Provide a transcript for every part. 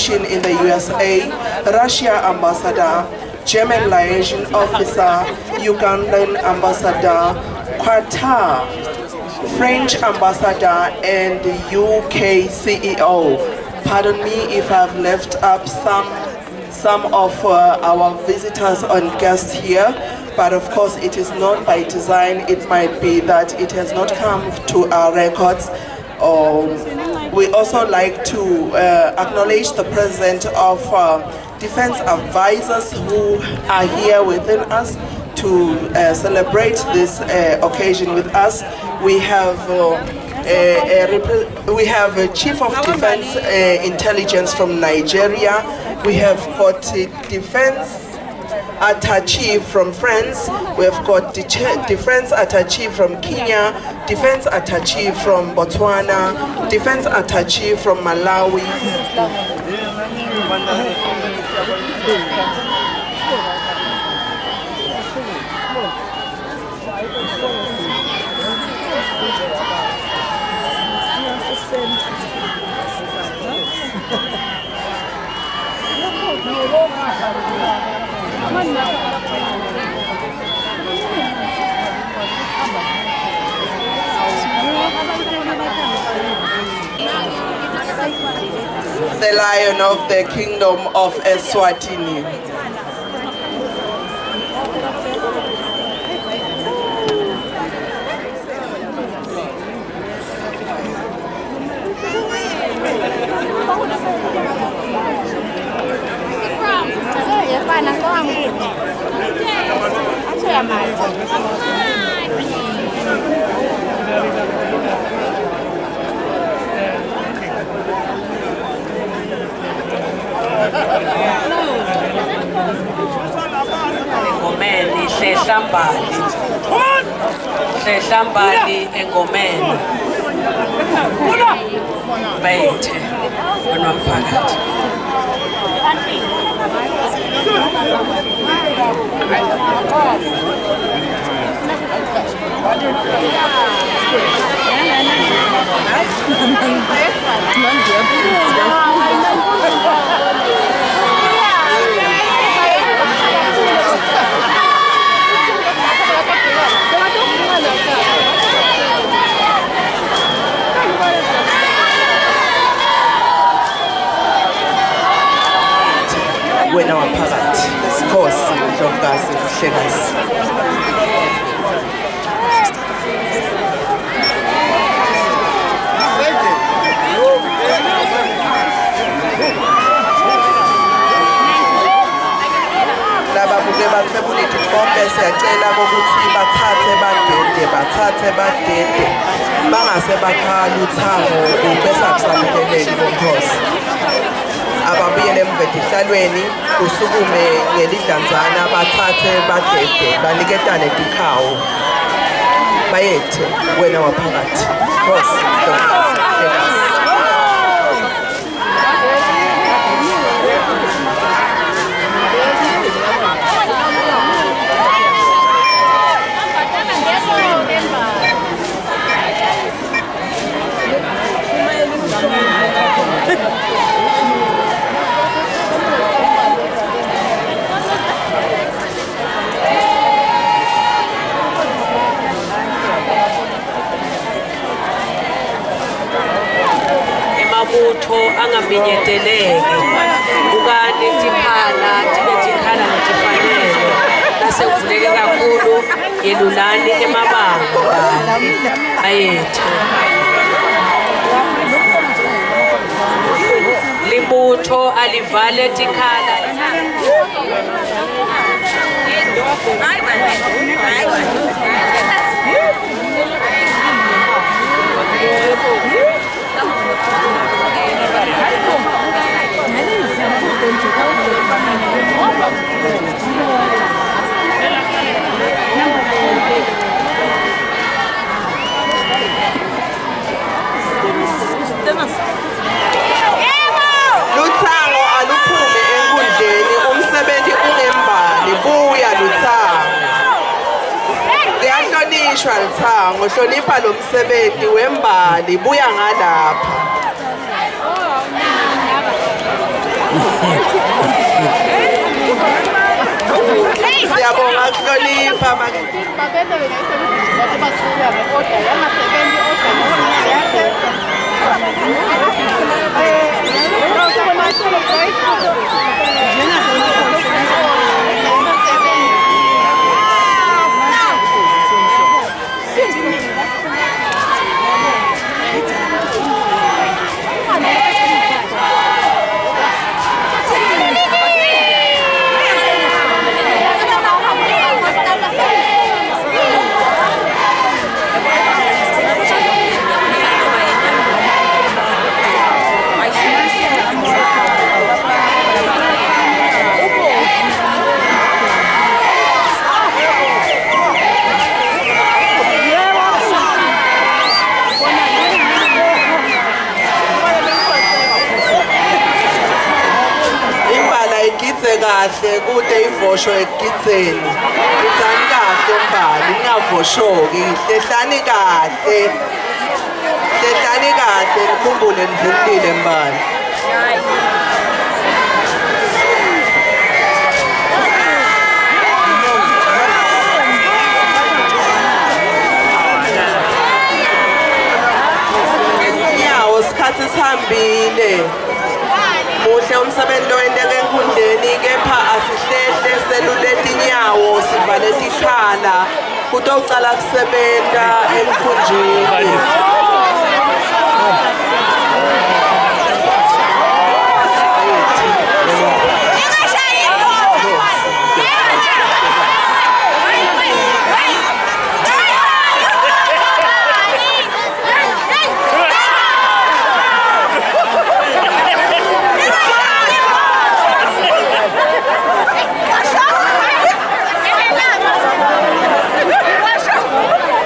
mission in the USA, Russia ambassador, German liaison officer, Ugandan ambassador, Qatar, French ambassador, and the UK CEO. Pardon me if I've left up some of our visitors and guests here, but of course it is not by design. It might be that it has not come to our records. We also like to acknowledge the presence of defense advisors who are here within us to celebrate this occasion with us. We have a chief of defense intelligence from Nigeria. We have got defense attaché from France. We have got defense attaché from Kenya, defense attaché from Botswana, defense attaché from Malawi. The Lion of the Kingdom of Eswatini. Engomeni Hlehlambali engomeni bayethe womphakathi. Wena waphakathi, Nkosi Ndlovukazi Mhlekazi. Lababuke bathwebuleti bonke siyacela ukuthi bathathe badede bangase bakhala uthango bese akusamukeleli bomkhosi. Ababuyele emvete ihlalweni usukume ngelidlanzana bathathe badede baniketane tikhawu bayethe wena waphakathi. Nkosi Ndlovukazi Mhlekazi. Amabutho angaminyeteleki ukani tikhala tikhala netifanele nasevuleke kakhulu yelulani emabanga ayethu. Libutho alivale tikhala Luthango aluphume enkundleni, umsebenzi unembali, buya Luthango. Liyahlonishwa Luthango, hlonipha lo msebenzi wembali, buya ngalapha. Siyabonga kuhlonipha kahle kude ivosho ekugitseni itsani kahle mbali ningavoshoki hlehlani kahle nikhumbule nivundile mbali nyawo sikhathi sihambile muhle umsebenzi owenteke enkundleni kepha asihlehle seluleta inyawo sivale tikhala kutocala kusebenta emkhunjini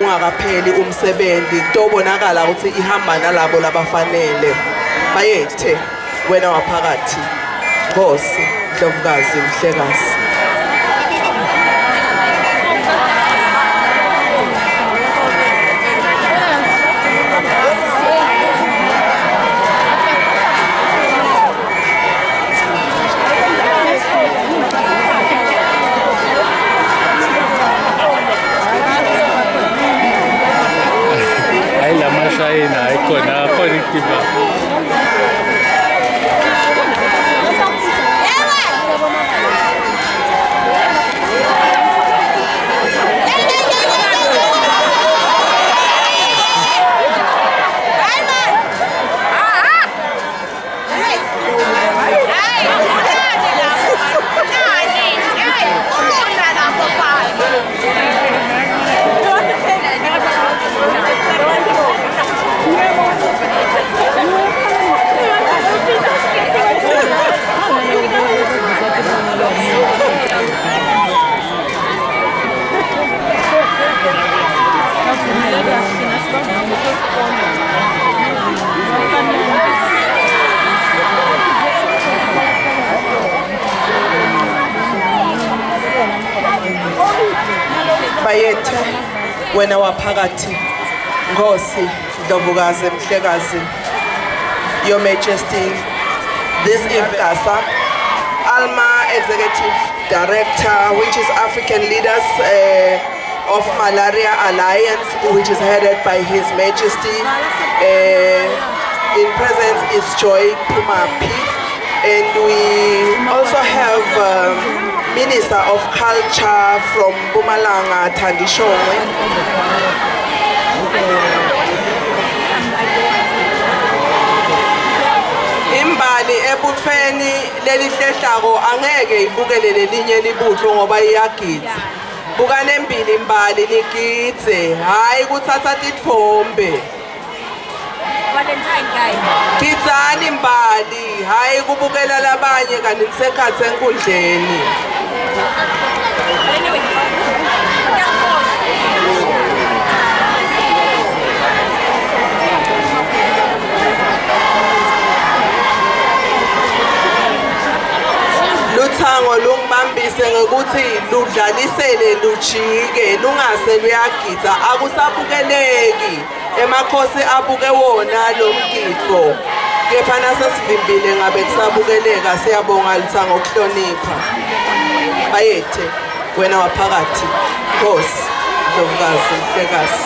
ungakapheli umsebenzi tobonakala ukuthi ihamba nalabo labafanele bayethe wena waphakathi Nkosi Ndlovukazi Mhlekazi China, ikona konnichiwa. bayethe wena waphakathi Nkosi Ndlovukazi Mhlekazi Your Majesty this Ifgasa Alma Executive Director which is African Leaders of Malaria Alliance which is headed by His Majesty in presence is Joy Pumapi and we also have Minister of Culture from Mpumalanga Thandishongwe. Imbali ebuthweni lelihlehlako angeke ibukele lelinye libutho ngoba iyagidza. Bukane mbili imbali nigidze, hayi kuthatha tithombe. Gidzani imbali, hayi kubukela labanye kanti nisekhatsi enkundleni. Luthango lungibambise ngokuthi ludlalisele lujike lungase luyagidza akusabukeleki emakhosi abuke wona lo mgidvo Kepha nasesivimbile ngabe kusabukeleka siyabonga lithanga ukuhlonipha. Bayethe wena waphakathi. Nkosi, Ndlovukazi, Mhlekazi.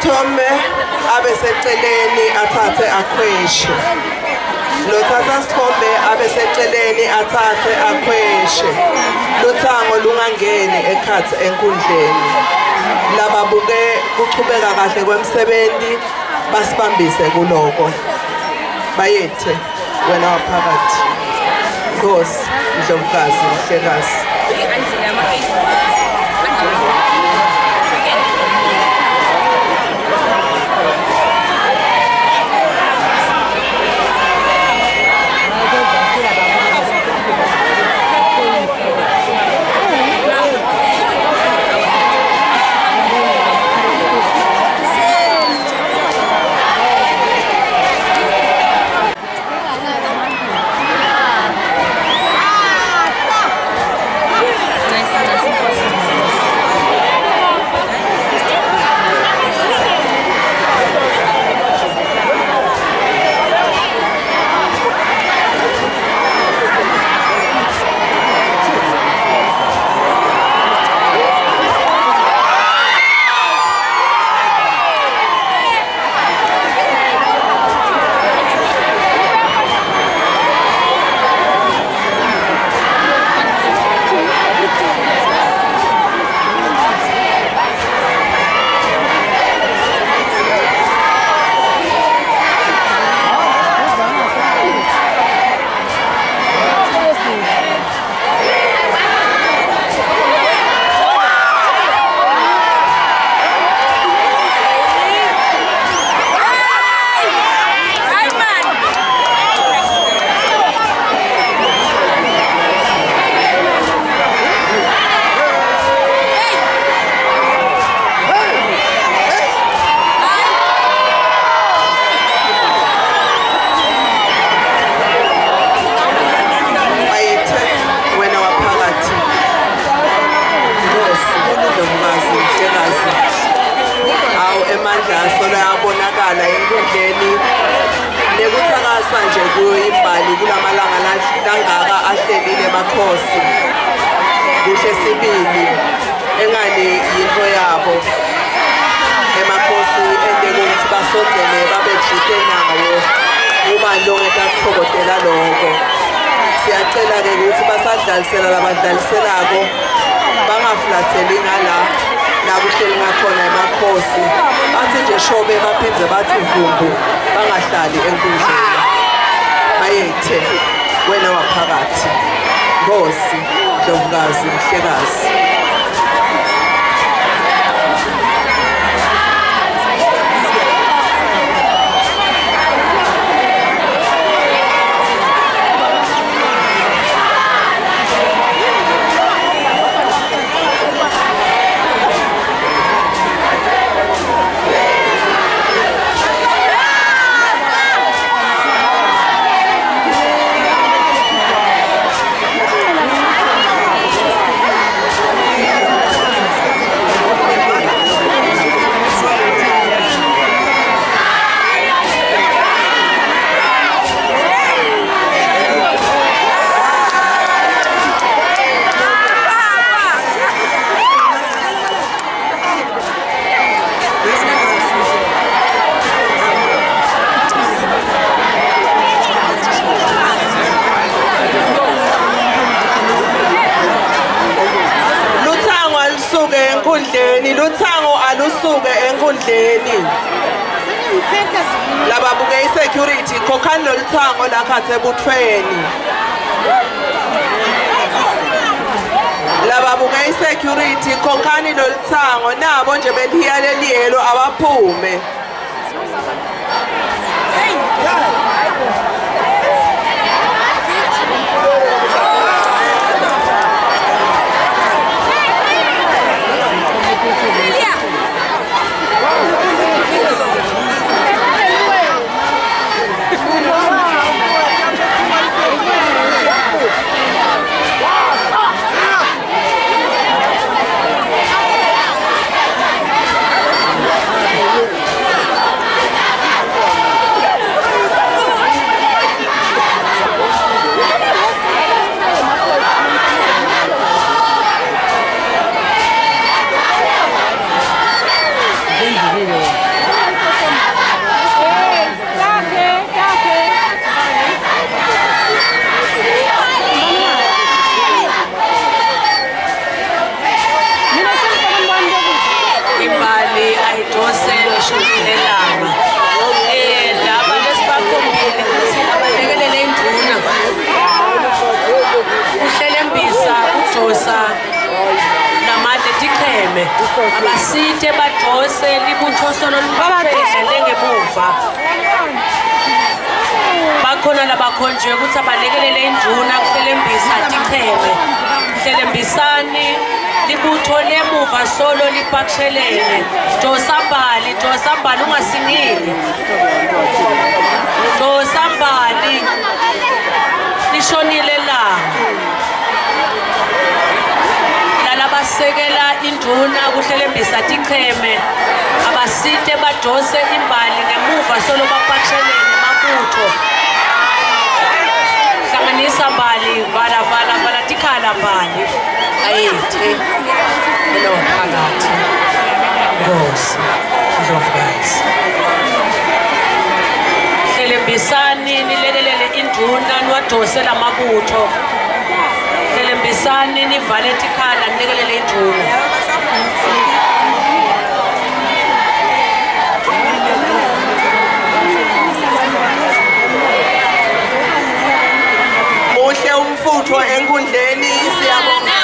Sithombe abeseceleni athathe akhweshe. Lothatha sithombe abeseceleni athathe akhweshe. Luthango lungangeni ekhathi enkundleni. Lababuke kuchubeka kahle kwemsebenzi basibambise kuloko. Bayethe wena waphakathi. Nkosi, Ndlovukazi, Mhlekazi. Nje kuyimbali kulamalanga langaka ahlelile emakhosi kuhle sibili engani yinto yabo emakhosi endele ukuthi basondele babejike nawo uma lo ngekakuthokodela lokho. Siyacela ke ukuthi basadlalisela labadlaliselako bangaflatheli ngala la kuhleli ngakhona emakhosi bathi nje shobe baphindze bathi vumbu bangahlali enkundleni. Bayethe wena waphakathi. Nkosi, Ndlovukazi, Mhlekazi. enkundleni, luthango alusuke enkundleni. Lababuke i-security, khokhani loluthango lakhathe ebutfweni. Lababuke i-security, khokhani loluthango, nabo nje beliya leliyelo abaphume. Abasite badose libuthoso loluphele ngemuva. Bakhona labakhonjwe ukuthi abalekelele induna kuhlelembisa ticheme. Kuhlelembisani libutho lemuva solo lipakshelene. Dosambali ungasingili. Dosambali lishonile la. Abasekela induna kuhlelembisa ticheme abasite badose imbali ngemuva solo bapakshelene mabutho hlanganisa mbali vala tikhala mbali ayethe lo phakathi Nkosi Ndlovukazi hlelembisani nilekelele induna niwadosela mabutho hlelembisani nivale tikhala nilekelele induna. Muhle umfutho enkundleni siyabonga.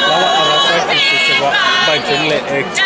Laba abasagcise bajule act.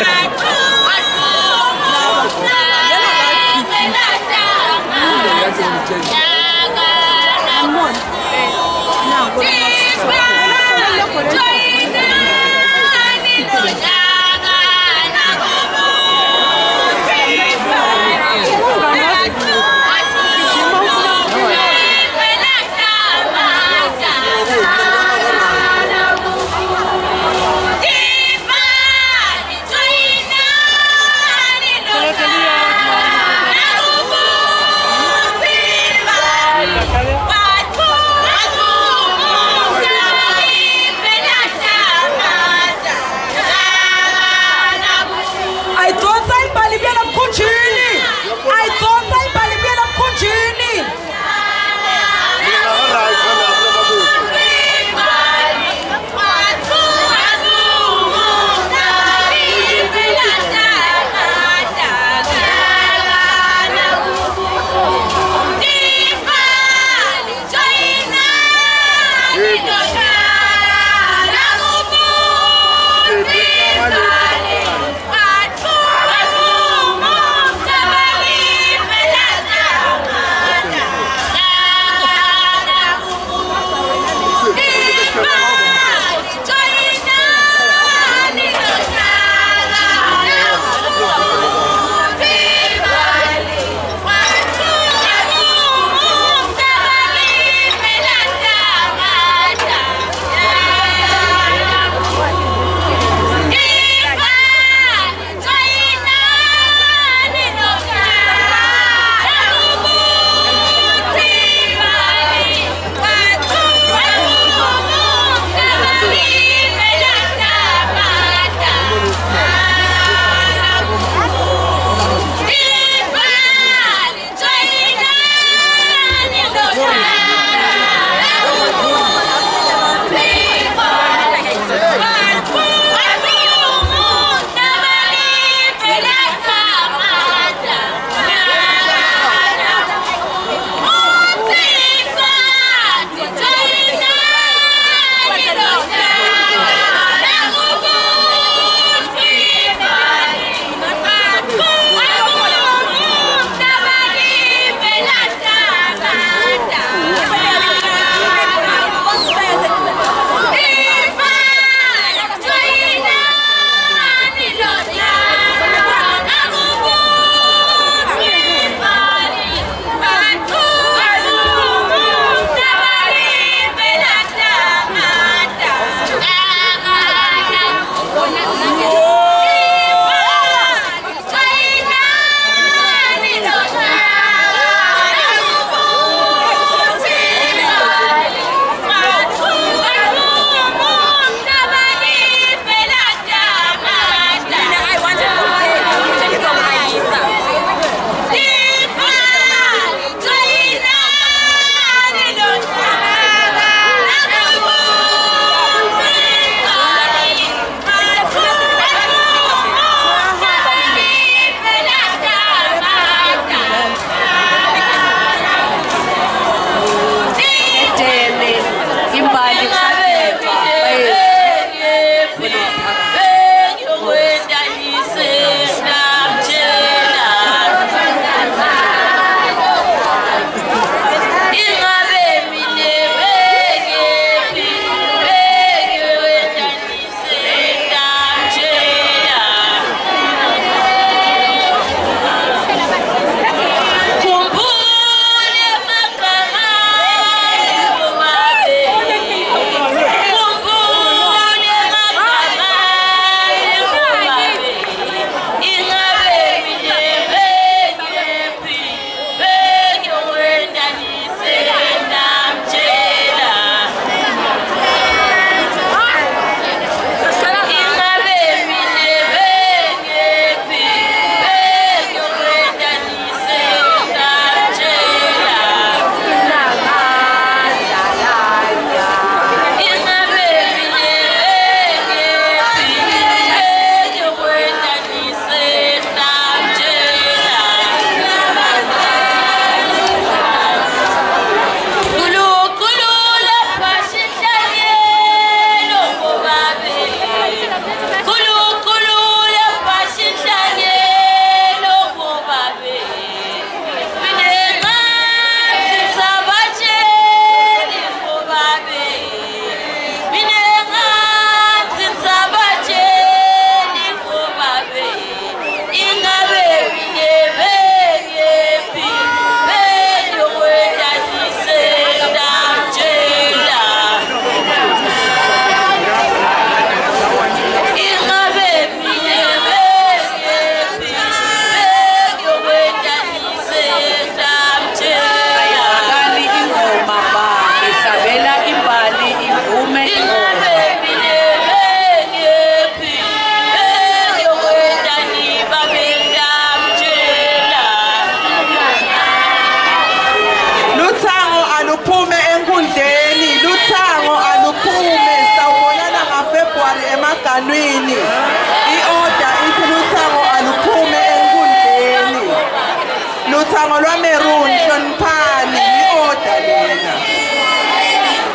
lutsango lwamerun hloniphani i-oda lena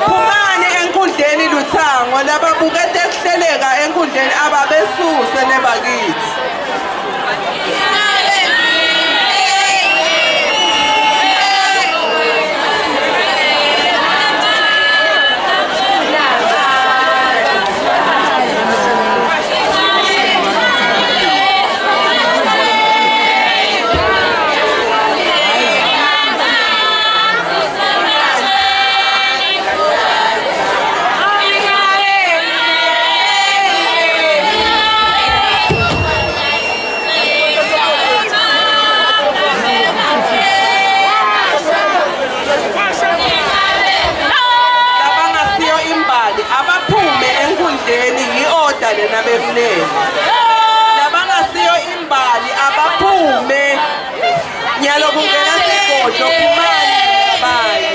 phumani enkundleni lutsango lababukete kuhleleka enkundleni ababesuse nebakithi i-oda lena befuleni labangasiyo imbali abaphume nyalo kungena sigodlo phumani abanye